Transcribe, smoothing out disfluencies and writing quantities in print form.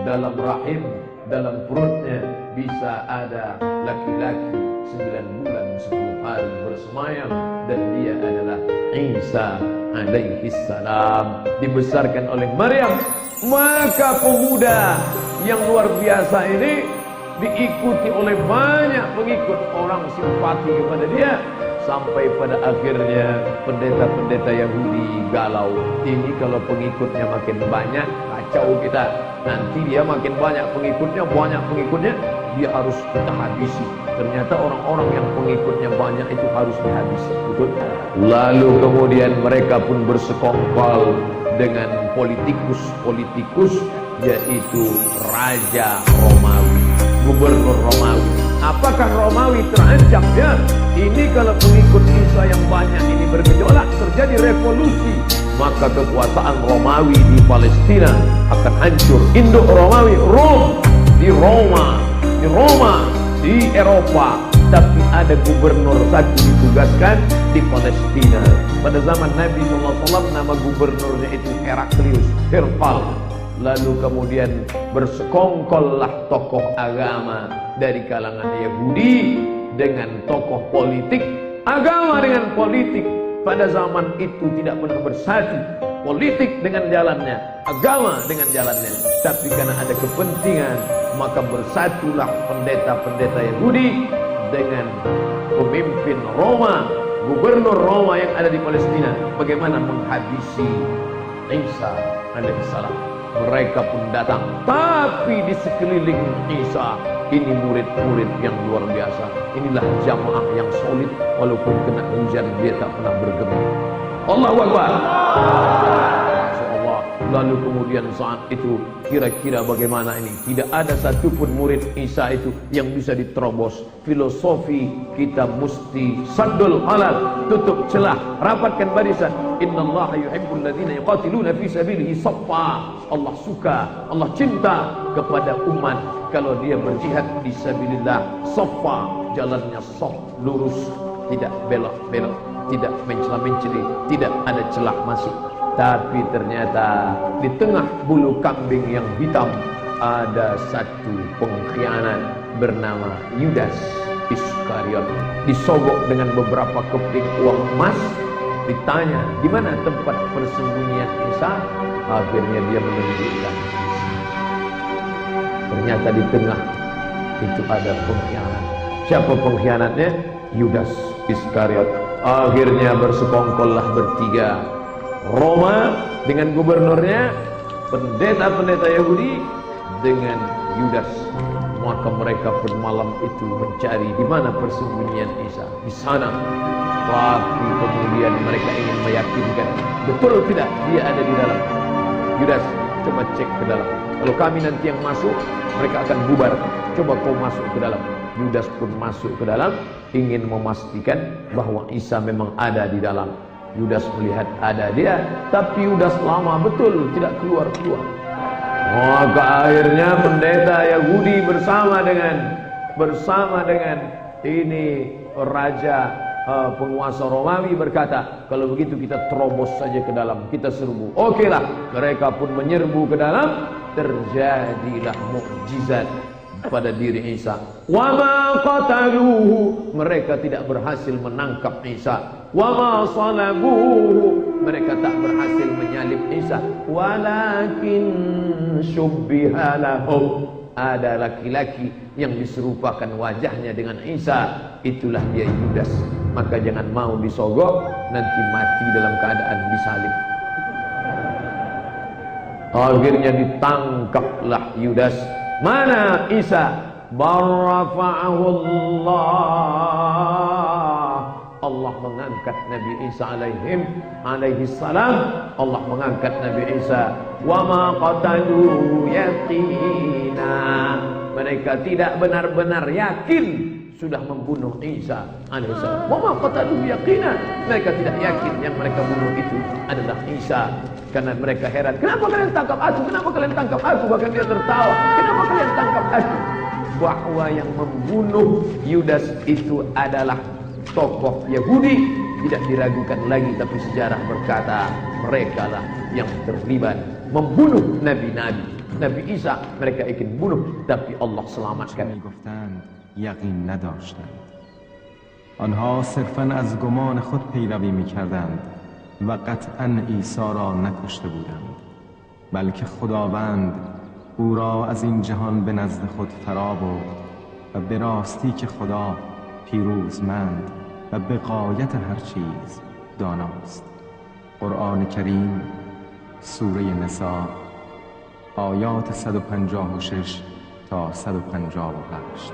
dalam rahim, dalam perutnya bisa ada laki-laki 9 bulan 10 hari bersemayam, dan dia adalah Isa alaihi salam, dibesarkan oleh Maryam. Maka pemuda yang luar biasa ini diikuti oleh banyak pengikut, orang simpati kepada dia, sampai pada akhirnya pendeta-pendeta Yahudi galau. Ini kalau pengikutnya makin banyak, kacau kita. Nanti dia makin banyak pengikutnya, dia harus kita habisi. Ternyata orang-orang yang pengikutnya banyak itu harus dihabisi. Betul? Lalu kemudian mereka pun bersekongkol dengan politikus, yaitu Raja Romawi, Gubernur Romawi. Apakah Romawi terancam? Ya, ini kalau pengikut Isa yang banyak ini bergejolak, terjadi revolusi, maka kekuasaan Romawi di Palestina akan hancur. Induk Romawi, di Roma, di Eropa. Tapi ada gubernur satu ditugaskan di Palestina. Pada zaman Nabi SAW nama gubernurnya itu Heraklius, Herpal. Lalu kemudian bersekongkollah tokoh agama dari kalangan Yahudi dengan tokoh politik. Agama dengan politik pada zaman itu tidak pernah bersatu. Politik dengan jalannya, agama dengan jalannya. Tapi karena ada kepentingan, maka bersatulah pendeta-pendeta Yahudi dengan pemimpin Roma, gubernur Roma yang ada di Palestina. Bagaimana menghabisi Isa alaihissalam. Mereka pun datang, tapi di sekeliling Isa ini murid-murid yang luar biasa. Inilah jamaah yang solid, walaupun kena hujan dia tak pernah bergeming. Allahu Akbar. Masyaallah. Lalu kemudian saat itu kira-kira bagaimana ini? Tidak ada satupun murid Isa itu yang bisa diterobos. Filosofi kita mesti saddul halal, tutup celah, rapatkan barisan. Innallaha yuhibbul ladzina yuqatiluna fi sabilihi shaffa. Allah suka, Allah cinta kepada umat kalau dia berjihad di sabilillah shaffa, jalannya shaf, lurus, tidak belok-belok, tidak mencela-menceli, tidak ada celah masuk. Tapi ternyata di tengah bulu kambing yang hitam ada satu pengkhianat bernama Yudas Iskariot. Disogok dengan beberapa keping uang emas. Ditanya, di mana tempat persembunyian Isa? Akhirnya dia menunjukkan. Ternyata di tengah itu ada pengkhianat. Siapa pengkhianatnya? Yudas Iskariot. Akhirnya bersekongkollah bertiga. Roma dengan gubernurnya, pendeta-pendeta Yahudi dengan Yudas. Maka mereka pun malam itu mencari di mana persembunyian Isa. Di sana. Tapi kemudian mereka ingin meyakinkan, betul tidak dia ada di dalam. Yudas, coba cek ke dalam. Kalau kami nanti yang masuk, mereka akan bubar. Coba kau masuk ke dalam. Yudas pun masuk ke dalam, ingin memastikan bahwa Isa memang ada di dalam. Yudas melihat ada dia, tapi Yudas lama betul tidak keluar-keluar. Maka akhirnya pendeta Yahudi bersama dengan ini raja penguasa Romawi berkata, kalau begitu kita terobos saja ke dalam, kita serbu. Okelah, mereka pun menyerbu ke dalam. Terjadilah mukjizat pada diri Isa. Wa ma qataluhu, mereka tidak berhasil menangkap Isa. Wa ma salabuhu, mereka tak berhasil menyalib Isa. Walakin syubbiha lahum, ada laki-laki yang diserupakan wajahnya dengan Isa, itulah dia Yudas. Maka jangan mau disogok, nanti mati dalam keadaan disalib. Akhirnya ditangkaplah Yudas. Mana Isa? Barrafa'ahu Allah. Allah mengangkat Nabi Isa alaihi salam. Allah mengangkat Nabi Isa. Wa ma qataluhu yaqina, mereka tidak benar-benar yakin sudah membunuh Isa alaihissalam. Wa ma qataluhu yaqina, mereka tidak yakin yang mereka bunuh itu adalah Isa. Karena mereka heran, kenapa kalian tangkap aku? Kenapa kalian tangkap aku? Bahkan dia tertawa, kenapa kalian tangkap aku? Bahwa yang membunuh Yudas itu adalah tokoh Yahudi, tidak diragukan lagi. Tapi sejarah berkata mereka lah yang terlibat membunuh nabi-nabi, Nabi Isa mereka ingin bunuh, tapi Allah selamatkan. گفتند یقین نداشتند. آنها صرفاً از گمان خود پیروی می‌کردند و قطعاً عیسی را نکشته بودند، بلکه خداوند او را از این جهان به نزد خود فرا برد و به راستی که خدا پیروزمند و به غایت هر چیز داناست. قرآن کریم سوره نساء آیات 156 تا 158.